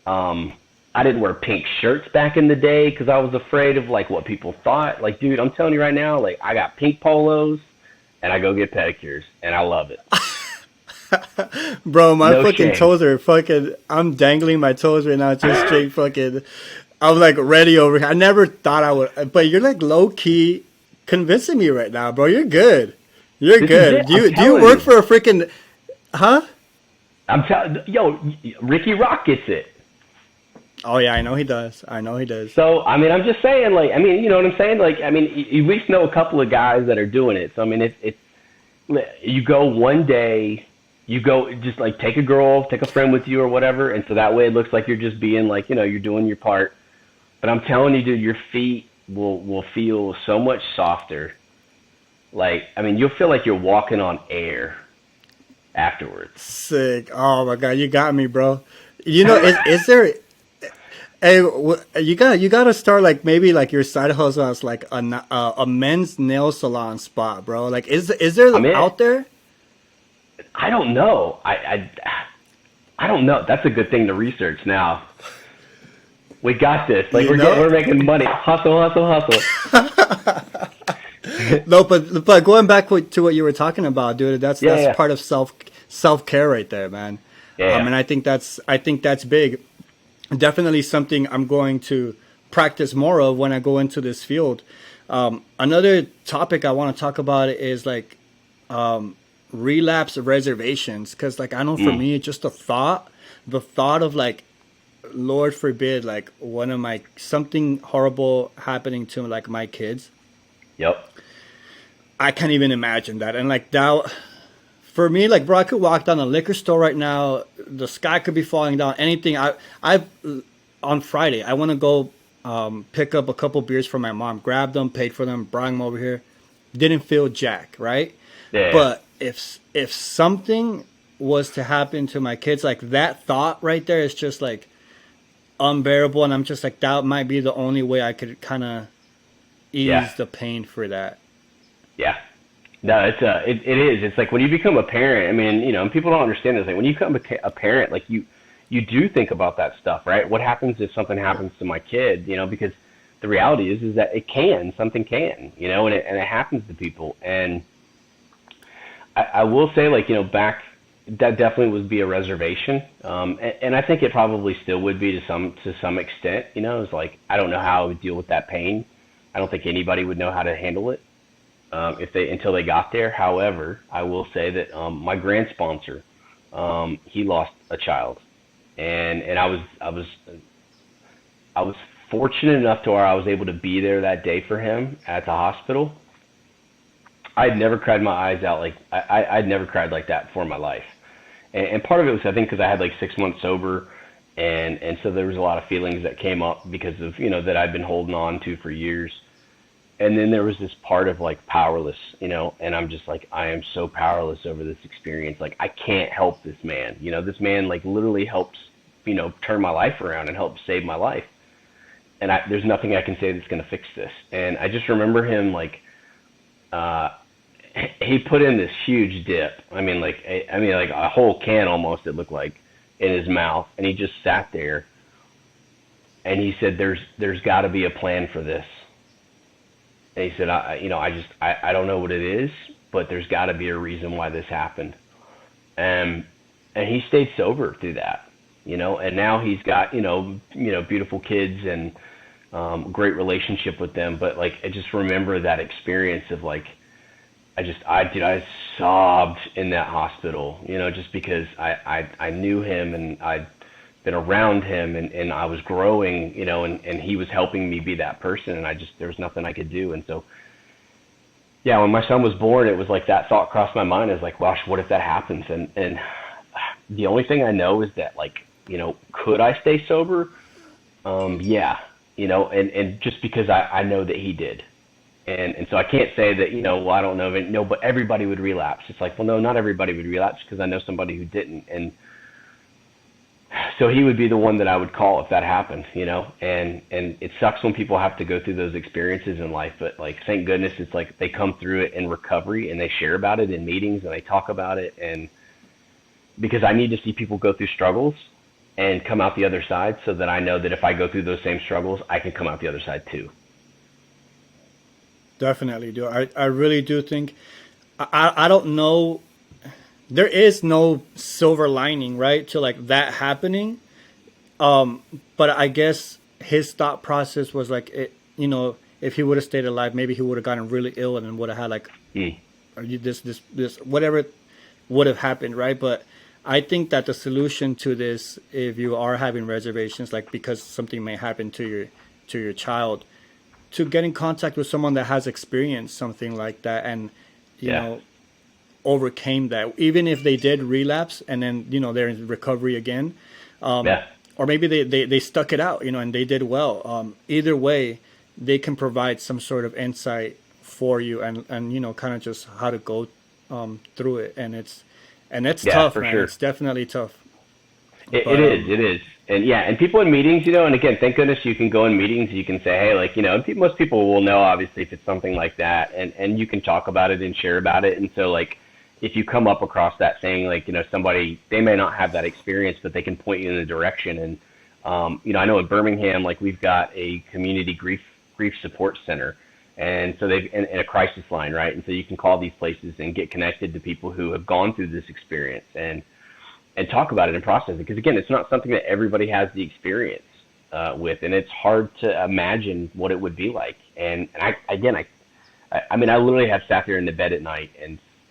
I didn't wear pink shirts back in the day because I was afraid of like what people thought. Like, dude, I'm telling you right now, like I got pink polos and I go get pedicures and I love it. Bro, my No fucking shame. toes are fucking, I'm dangling my toes right now, just straight fucking, I'm like ready over here. I never thought I would, but you're like low key convincing me right now, bro. You're good. You're This good. is it. Do you work for a freaking, huh? I'm telling yo, Ricky Rock gets it. Oh yeah, I know he does. So, I mean, I'm just saying, like, I mean, you know what I'm saying? Like, I mean, you at least know a couple of guys that are doing it. So, I mean, it's you go one day, you go just like take a friend with you or whatever. And so that way it looks like you're just being like, you're doing your part. But I'm telling you, dude, your feet will feel so much softer. Like, I mean, you'll feel like you're walking on air afterwards. Sick. Oh my god, you got me, bro. Is there? Hey, you got to start like maybe like your side hustle as like a men's nail salon spot, bro. Like, is there out there? I don't know. I don't know. That's a good thing to research now. We got this. Like we're making money. Hustle. No, but going back to what you were talking about, dude, that's part of self care right there, man. Yeah. And I think that's big. Definitely something I'm going to practice more of when I go into this field. Another topic I want to talk about is like relapse reservations, because like I know for me, it's just the thought of like, Lord forbid, like something horrible happening to like my kids. Yep. I can't even imagine that. And like that, for me, like, bro, I could walk down a liquor store right now. The sky could be falling down. Anything. On Friday, I want to go pick up a couple beers for my mom, grabbed them, paid for them, brought them over here. Didn't feel jack, right? Yeah. But if something was to happen to my kids, like that thought right there is just like unbearable, and I'm just like, that might be the only way I could kind of ease the pain for that. Yeah. No, it is. It's like when you become a parent, I mean, you know, and people don't understand this. Like when you become a parent, like you do think about that stuff, right? What happens if something happens to my kid, you know, because the reality is that something can, you know, and it happens to people. And I will say, like, you know, that definitely would be a reservation. And I think it probably still would be to some extent, you know. It's like, I don't know how I would deal with that pain. I don't think anybody would know how to handle it until they got there. However, I will say that my grant sponsor, he lost a child, and I was fortunate enough to where I was able to be there that day for him at the hospital. I'd never cried my eyes out I'd never cried like that before in my life, and part of it was, I think, because I had like 6 months sober, and so there was a lot of feelings that came up because of, you know, that I'd been holding on to for years. And then there was this part of like powerless, you know, and I'm just like, I am so powerless over this experience. Like, I can't help this man. You know, this man like literally helps, you know, turn my life around and help save my life. And there's nothing I can say that's going to fix this. And I just remember him like, he put in this huge dip. I mean, like a whole can almost, it looked like, in his mouth. And he just sat there and he said, there's got to be a plan for this. And he said, I don't know what it is, but there's got to be a reason why this happened. And he stayed sober through that, you know, and now he's got, you know, beautiful kids and great relationship with them. But like, I just remember that experience of like, I sobbed in that hospital, you know, just because I knew him and I'd been around him and I was growing, you know, and he was helping me be that person, and there was nothing I could do. And so, yeah, when my son was born, it was like that thought crossed my mind. I was like, gosh, what if that happens? And the only thing I know is that, like, you know, could I stay sober? Yeah, you know, and just because I know that he did. And so I can't say that, you know, well, I don't know, no, but everybody would relapse. It's like, well, no, not everybody would relapse, because I know somebody who didn't. And so he would be the one that I would call if that happened, you know, and it sucks when people have to go through those experiences in life, but like, thank goodness it's like they come through it in recovery and they share about it in meetings and they talk about it. And because I need to see people go through struggles and come out the other side, so that I know that if I go through those same struggles, I can come out the other side too. Definitely do. I really do think, I don't know, there is no silver lining, right, to like that happening. But I guess his thought process was like, you know, if he would have stayed alive, maybe he would have gotten really ill and then would have had like, this, whatever would have happened, right? But I think that the solution to this, if you are having reservations, like because something may happen to your child, to get in contact with someone that has experienced something like that and, you know, overcame that, even if they did relapse and then, you know, they're in recovery again, or maybe they stuck it out, you know, and they did well. Either way, they can provide some sort of insight for you and you know, kind of just how to go through it. And it's tough, man. Sure. It's definitely tough. It is. And yeah, and people in meetings, you know, and again, thank goodness you can go in meetings, you can say, hey, like, you know, most people will know, obviously, if it's something like that, and you can talk about it and share about it. And so, like, if you come up across that thing, like, you know, somebody, they may not have that experience, but they can point you in a direction. And, you know, I know in Birmingham, like, we've got a community grief support center. And so they've, in a crisis line, right? And so you can call these places and get connected to people who have gone through this experience and talk about it and process it. Because again, it's not something that everybody has the experience with, and it's hard to imagine what it would be like. And I mean, I literally have sat there in the bed at night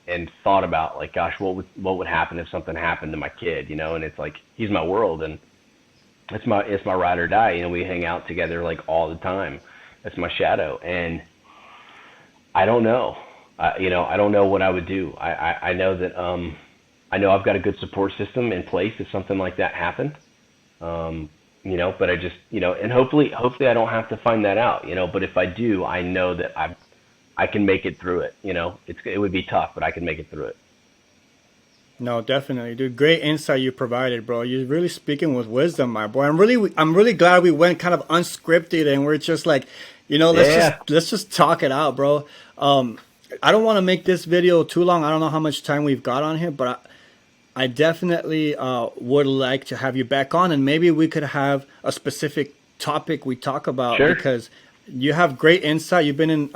and thought about, like, gosh, what would happen if something happened to my kid, you know? And it's like, he's my world, and it's my ride or die. You know, we hang out together like all the time. That's my shadow, and I don't know. You know, I don't know what I would do. I know that I know I've got a good support system in place if something like that happened. You but I just, and hopefully I don't have to find that out, but if I do, I know that I can make it through it. It would be tough, but I can make it through it. No, definitely, dude. Great insight you provided, bro. You're really speaking with wisdom, my boy. I'm really glad we went kind of unscripted and we're just like, let's just talk it out, bro. I don't want to make this video too long. I don't know how much time we've got on here, but I definitely would like to have you back on, and maybe we could have a specific topic we talk about. Sure. Because you have great insight. You've been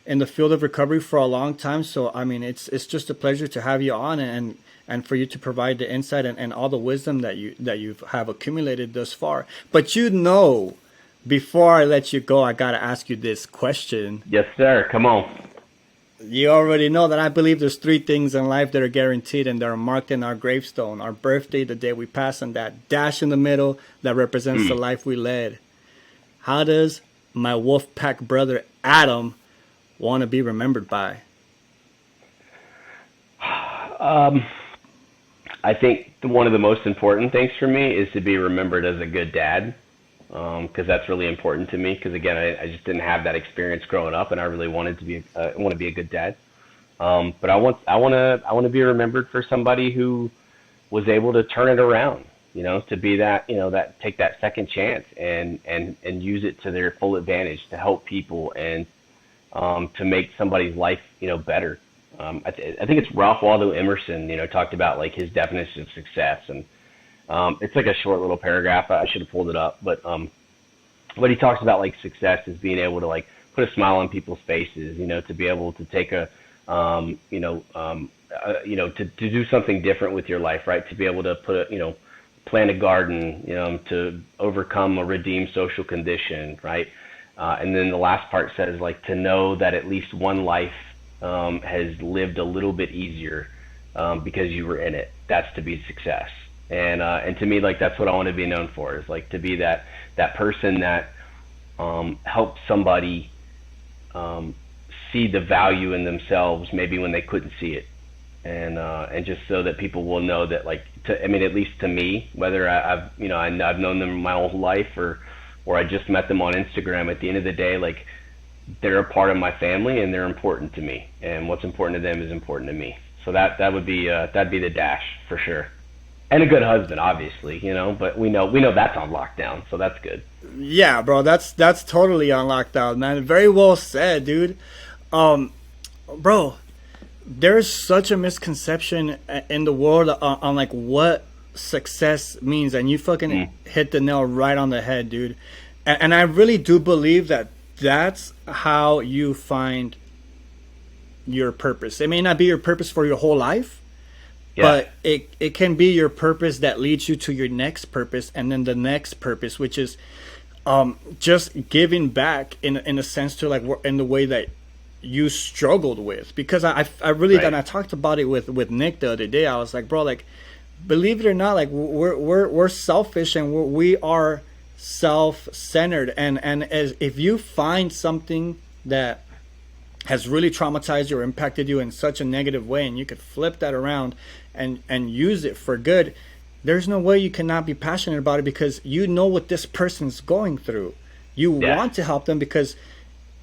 in the field of recovery for a long time. So, I mean, it's just a pleasure to have you on and for you to provide the insight and all the wisdom that you have accumulated thus far. But before I let you go, I got to ask you this question. Yes, sir. Come on. You already know that I believe there's 3 things in life that are guaranteed and that are marked in our gravestone. Our birthday, the day we pass, and that dash in the middle that represents the life we led. How does my Wolfpack brother Adam want to be remembered by? I think one of the most important things for me is to be remembered as a good dad, because that's really important to me. Because again, I just didn't have that experience growing up, and I really wanted to be a good dad. But I want to be remembered for somebody who was able to turn it around. To be that that take that second chance and use it to their full advantage to help people and to make somebody's life better. I think it's Ralph Waldo Emerson talked about like his definition of success, and it's like a short little paragraph. I should have pulled it up, but he talks about like success is being able to like put a smile on people's faces, to be able to take to do something different with your life, right? To be able to plant a garden, to overcome or redeem social condition, right? And then the last part says like to know that at least one life has lived a little bit easier because you were in it. That's to be success. And to me, like that's what I want to be known for, is like to be that person that helped somebody see the value in themselves maybe when they couldn't see it, and just so that people will know that like at least to me, whether I've known them my whole life or I just met them on Instagram, at the end of the day, like they're a part of my family and they're important to me, and what's important to them is important to me. So that would be that'd be the dash for sure. And a good husband, obviously, but we know that's on lockdown, so that's good. Yeah, bro, that's totally on lockdown, man. Very well said, dude. Bro, there's such a misconception in the world on like what success means, and you fucking hit the nail right on the head, dude. And I really do believe that that's how you find your purpose. It may not be your purpose for your whole life. Yeah. But it can be your purpose that leads you to your next purpose, and then the next purpose, which is just giving back in a sense to like in the way that you struggled with. Because I really right. And I talked about it with Nick the other day. I was like, bro, like believe it or not, like we're selfish and we are self-centered, and as if you find something that has really traumatized you or impacted you in such a negative way, and you could flip that around and use it for good, there's no way you cannot be passionate about it, because you know what this person's going through. You want to help them, because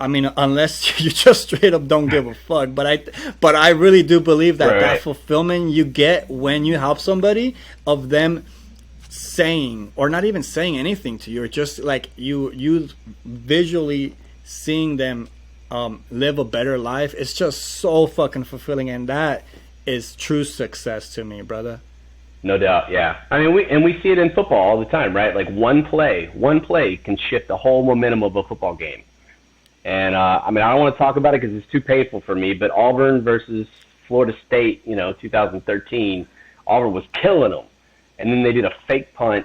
unless you just straight up don't give a fuck, but I really do believe that that fulfillment you get when you help somebody, of them saying, or not even saying anything to you, or just like you visually seeing them live a better life, it's just so fucking fulfilling, and that is true success to me, brother. No doubt, yeah. We see it in football all the time, right? Like one play can shift the whole momentum of a football game. And I don't want to talk about it because it's too painful for me, but Auburn versus Florida State, 2013, Auburn was killing them, and then they did a fake punt,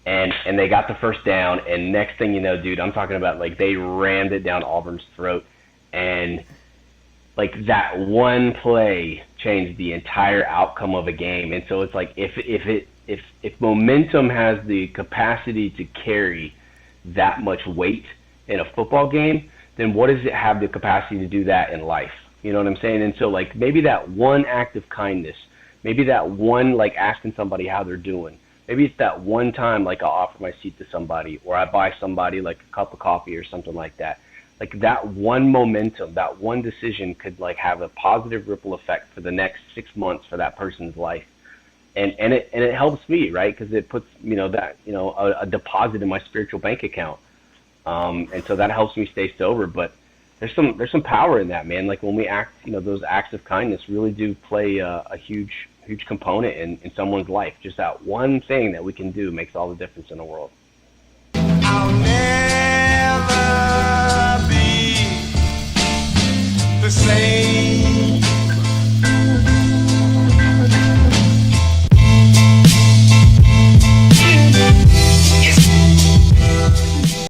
and they got the first down, and next thing you know, dude, I'm talking about like they rammed it down Auburn's throat, and like that one play changed the entire outcome of a game. And so it's like if momentum has the capacity to carry that much weight in a football game, then what does it have the capacity to do that in life? You know what I'm saying? And so like maybe that one act of kindness, maybe that one like asking somebody how they're doing, Maybe it's that one time, like I'll offer my seat to somebody, or I buy somebody like a cup of coffee or something like that. Like that one momentum, that one decision could like have a positive ripple effect for the next 6 months for that person's life. And it helps me, right? Because it puts, a deposit in my spiritual bank account. And so that helps me stay sober. But there's some power in that, man. Like when we act, those acts of kindness really do play a huge component in someone's life. Just that one thing that we can do makes all the difference in the world. I'll never be the same.